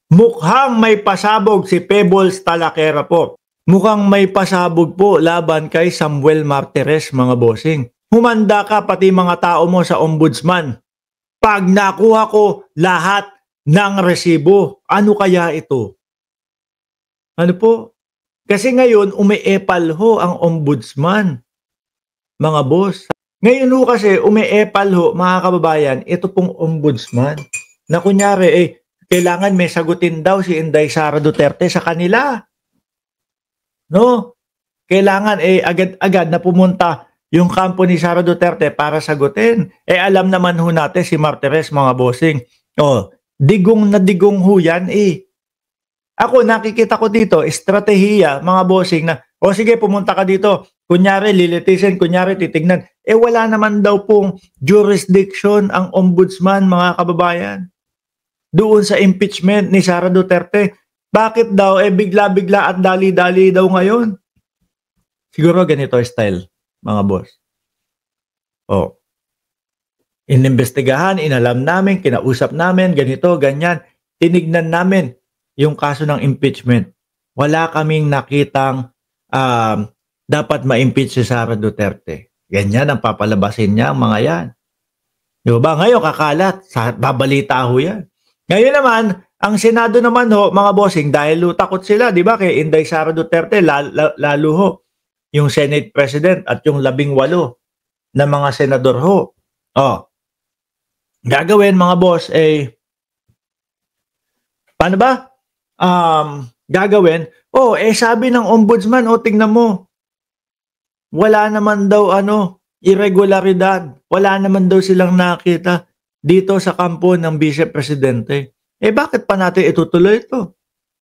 Mukhang may pasabog si Pebbles Talakera po. Mukhang may pasabog po laban kay Samuel Martires, mga bossing. Humanda ka pati mga tao mo sa ombudsman. Pag nakuha ko lahat ng resibo, ano kaya ito? Ano po? Kasi ngayon umiepal ho ang ombudsman, mga boss. Ngayon ho kasi umiepal ho, mga kababayan, ito pong ombudsman na kunyari kailangan may sagutin daw si Inday Sara Duterte sa kanila. No? Kailangan agad-agad na pumunta yung kampo ni Sara Duterte para sagutin. Alam naman ho natin si Martires, mga bossing. Digong na digong ho yan Ako nakikita ko dito, estratehiya, mga bossing na, sige pumunta ka dito. Kunyari lilitisin, kunyari titignan. Wala naman daw pong jurisdiction ang ombudsman, mga kababayan. Doon sa impeachment ni Sara Duterte. Bakit daw bigla-bigla at dali-dali daw ngayon? Siguro ganito style, mga boss. Inimbestigahan, inalam namin, kinausap namin, ganito, ganyan. Tinignan namin yung kaso ng impeachment. Wala kaming nakitang dapat ma-impeach si Sara Duterte. Ganyan ang papalabasin niya, ang mga yan. Di ba? Ngayon kakalat, babalita ho yan. Ngayon naman, ang Senado naman ho, mga bossing, dahil takot sila, di ba, kay Inday Sara Duterte, lalo ho, yung Senate President at yung 18 na mga senador ho. Gagawin, mga boss, paano ba? Gagawin, sabi ng ombudsman, tingnan mo, wala naman daw irregularidad, wala naman daw silang nakita dito sa kampo ng Vice Presidente. Bakit pa natin itutuloy ito?